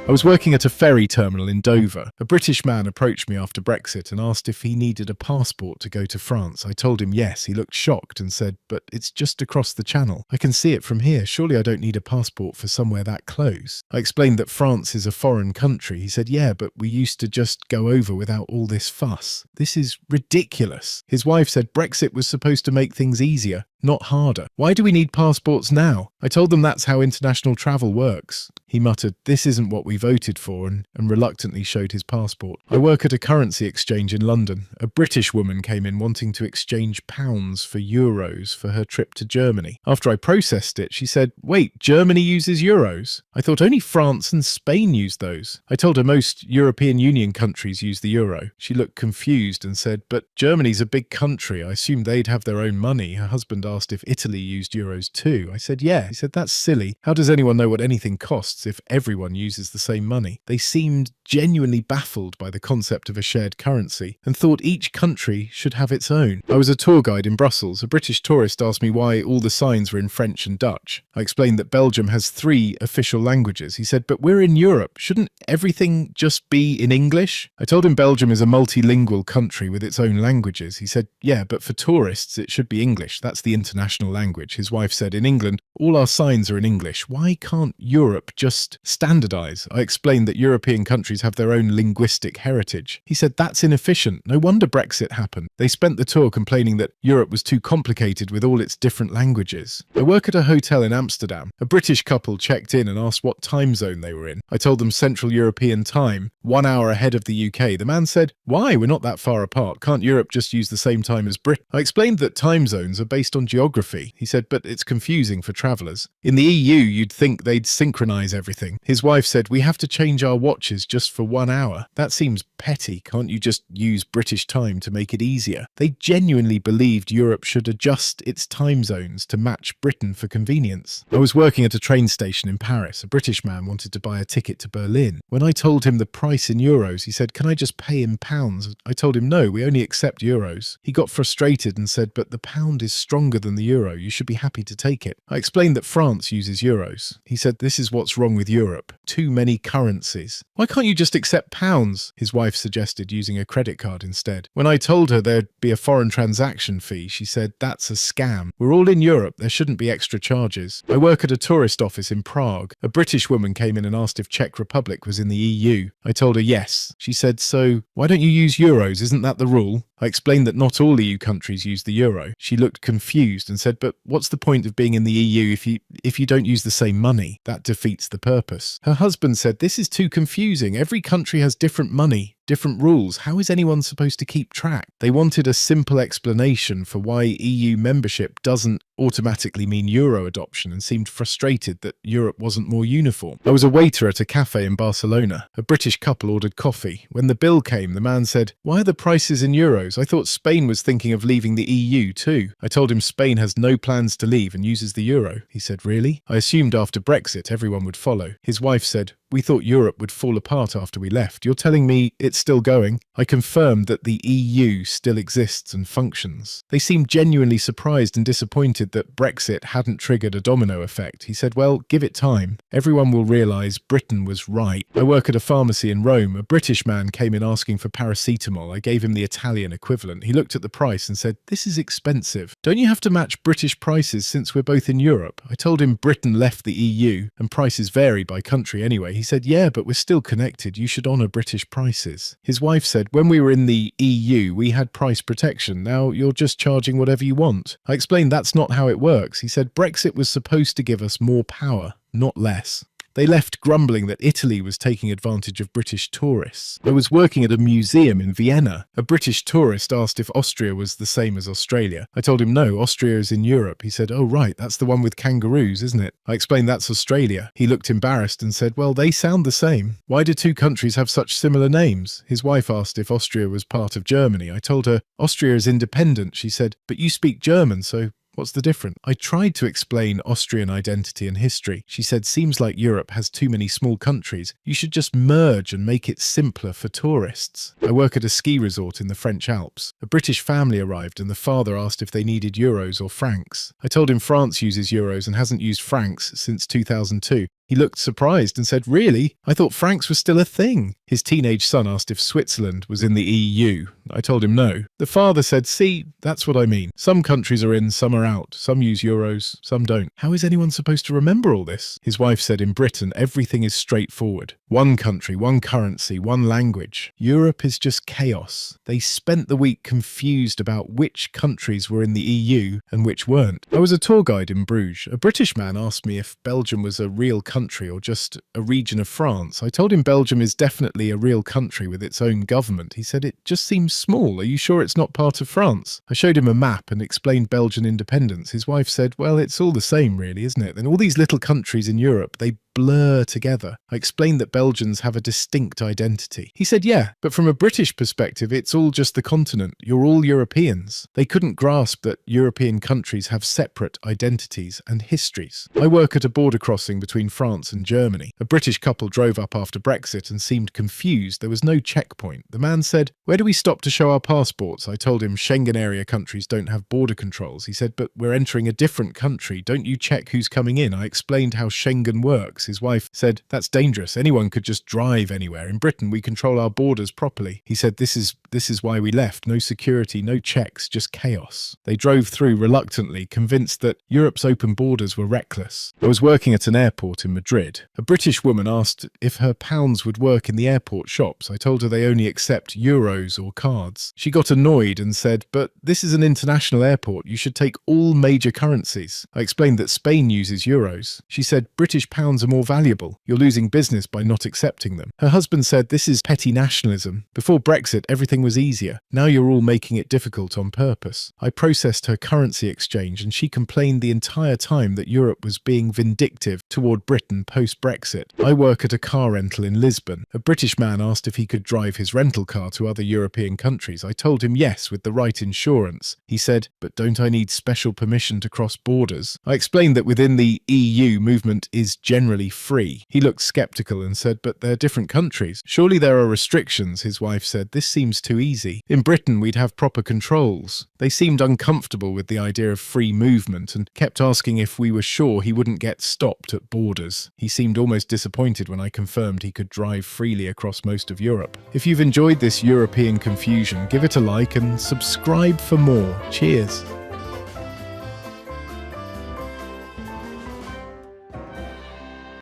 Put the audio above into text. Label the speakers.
Speaker 1: I was working at a ferry terminal in Dover. A British man approached me after Brexit and asked if he needed a passport to go to France. I told him yes. He looked shocked and said, "But it's just across the channel. I can see it from here. Surely I don't need a passport for somewhere that close." I explained that France is a foreign country. He said, "Yeah, but we used to just go over without all this fuss. This is ridiculous." His wife said Brexit was supposed to make things easier, not harder. Why do we need passports now? I told them that's how international travel works. He muttered, "This isn't what we voted for," and reluctantly showed his passport. I work at a currency exchange in London. A British woman came in wanting to exchange pounds for euros for her trip to Germany. After I processed it, she said, "Wait, Germany uses euros? I thought only France and Spain use those." I told her most European Union countries use the euro. She looked confused and said, "But Germany's a big country. I assumed they'd have their own money." Her husband asked if Italy used euros too. I said, "Yeah." He said, "That's silly. How does anyone know what anything costs if everyone uses the same money?" They seemed genuinely baffled by the concept of a shared currency and thought each country should have its own. I was a tour guide in Brussels. A British tourist asked me why all the signs were in French and Dutch. I explained that Belgium has 3 official languages. He said, "But we're in Europe. Shouldn't everything just be in English?" I told him Belgium is a multilingual country with its own languages. He said, "Yeah, but for tourists it should be English. That's the international language." His wife said, "In England, all our signs are in English. Why can't Europe just standardize?" I explained that European countries have their own linguistic heritage. He said, "That's inefficient. No wonder Brexit happened." They spent the tour complaining that Europe was too complicated with all its different languages. I work at a hotel in Amsterdam. A British couple checked in and asked what time zone they were in. I told them Central European time, 1 hour ahead of the UK. The man said, "Why? We're not that far apart. Can't Europe just use the same time as Britain?" I explained that time zones are based on geography. He said, "But it's confusing for travellers. In the EU, you'd think they'd synchronise everything." His wife said, "We have to change our watches just for 1 hour. That seems petty. Can't you just use British time to make it easier?" They genuinely believed Europe should adjust its time zones to match Britain for convenience. I was working at a train station in Paris. A British man wanted to buy a ticket to Berlin. When I told him the price in euros, he said, "Can I just pay in pounds?" I told him, "No, we only accept euros." He got frustrated and said, "But the pound is stronger than the euro. You should be happy to take it." I explained that France uses euros. He said, "This is what's wrong with Europe. Too many currencies. Why can't you just accept pounds?" His wife suggested using a credit card instead. When I told her there'd be a foreign transaction fee, she said, "That's a scam. We're all in Europe. There shouldn't be extra charges." I work at a tourist office in Prague. A British woman came in and asked if Czech Republic was in the EU. I told her yes. She said, "So why don't you use euros? Isn't that the rule?" I explained that not all EU countries use the euro. She looked confused and said, "But what's the point of being in the EU if you don't use the same money? That defeats the purpose." Her husband said, "This is too confusing. Every country has different money, different rules. How is anyone supposed to keep track?" They wanted a simple explanation for why EU membership doesn't automatically mean euro adoption and seemed frustrated that Europe wasn't more uniform. I was a waiter at a cafe in Barcelona. A British couple ordered coffee. When the bill came, the man said, "Why are the prices in euros? I thought Spain was thinking of leaving the EU too." I told him Spain has no plans to leave and uses the euro. He said, "Really?" I assumed after Brexit everyone would follow. His wife said, "We thought Europe would fall apart after we left. You're telling me it's still going?" I confirmed that the EU still exists and functions. They seemed genuinely surprised and disappointed that Brexit hadn't triggered a domino effect. He said, "Well, give it time. Everyone will realise Britain was right." I work at a pharmacy in Rome. A British man came in asking for paracetamol. I gave him the Italian equivalent. He looked at the price and said, "This is expensive. Don't you have to match British prices since we're both in Europe?" I told him Britain left the EU and prices vary by country anyway. He said, "Yeah, but we're still connected. You should honour British prices." His wife said, "When we were in the EU, we had price protection. Now you're just charging whatever you want." I explained that's not how it works. He said, "Brexit was supposed to give us more power, not less." They left grumbling that Italy was taking advantage of British tourists. I was working at a museum in Vienna. A British tourist asked if Austria was the same as Australia. I told him no, Austria is in Europe. He said, "Oh right, that's the one with kangaroos, isn't it?" I explained that's Australia. He looked embarrassed and said, "Well, they sound the same. Why do 2 countries have such similar names?" His wife asked if Austria was part of Germany. I told her, "Austria is independent." She said, "But you speak German, so what's the difference?" I tried to explain Austrian identity and history. She said, "Seems like Europe has too many small countries. You should just merge and make it simpler for tourists." I work at a ski resort in the French Alps. A British family arrived and the father asked if they needed euros or francs. I told him France uses euros and hasn't used francs since 2002. He looked surprised and said, "Really? I thought francs were still a thing." His teenage son asked if Switzerland was in the EU. I told him no. The father said, "See, that's what I mean. Some countries are in, some are out. Some use euros, some don't. How is anyone supposed to remember all this?" His wife said, "In Britain, everything is straightforward. One country, one currency, one language. Europe is just chaos." They spent the week confused about which countries were in the EU and which weren't. I was a tour guide in Bruges. A British man asked me if Belgium was a real country or just a region of France. I told him Belgium is definitely a real country with its own government. He said, "It just seems small. Are you sure it's not part of France?" I showed him a map and explained Belgian independence. His wife said, "Well, it's all the same really, isn't it? And all these little countries in Europe, they blur together." I explained that Belgians have a distinct identity. He said, "Yeah, but from a British perspective, it's all just the continent. You're all Europeans." They couldn't grasp that European countries have separate identities and histories. I work at a border crossing between France and Germany. A British couple drove up after Brexit and seemed confused. There was no checkpoint. The man said, "Where do we stop to show our passports?" I told him Schengen area countries don't have border controls. He said, "But we're entering a different country. Don't you check who's coming in?" I explained how Schengen works. His wife said, "That's dangerous. Anyone could just drive anywhere. In Britain, we control our borders properly." He said, This is why we left. No security, no checks, just chaos." They drove through reluctantly, convinced that Europe's open borders were reckless. I was working at an airport in Madrid. A British woman asked if her pounds would work in the airport shops. I told her they only accept euros or cards. She got annoyed and said, "But this is an international airport. You should take all major currencies." I explained that Spain uses euros. She said, "British pounds are more valuable. You're losing business by not accepting them." Her husband said, "This is petty nationalism. Before Brexit, everything was easier. Now you're all making it difficult on purpose." I processed her currency exchange and she complained the entire time that Europe was being vindictive toward Britain post-Brexit. I work at a car rental in Lisbon. A British man asked if he could drive his rental car to other European countries. I told him yes, with the right insurance. He said, "But don't I need special permission to cross borders?" I explained that within the EU, movement is generally free. He looked skeptical and said, "But they're different countries. Surely there are restrictions." His wife said, "This seems too easy. In Britain, we'd have proper controls." They seemed uncomfortable with the idea of free movement and kept asking if we were sure he wouldn't get stopped at borders. He seemed almost disappointed when I confirmed he could drive freely across most of Europe. If you've enjoyed this European confusion, give it a like and subscribe for more. Cheers.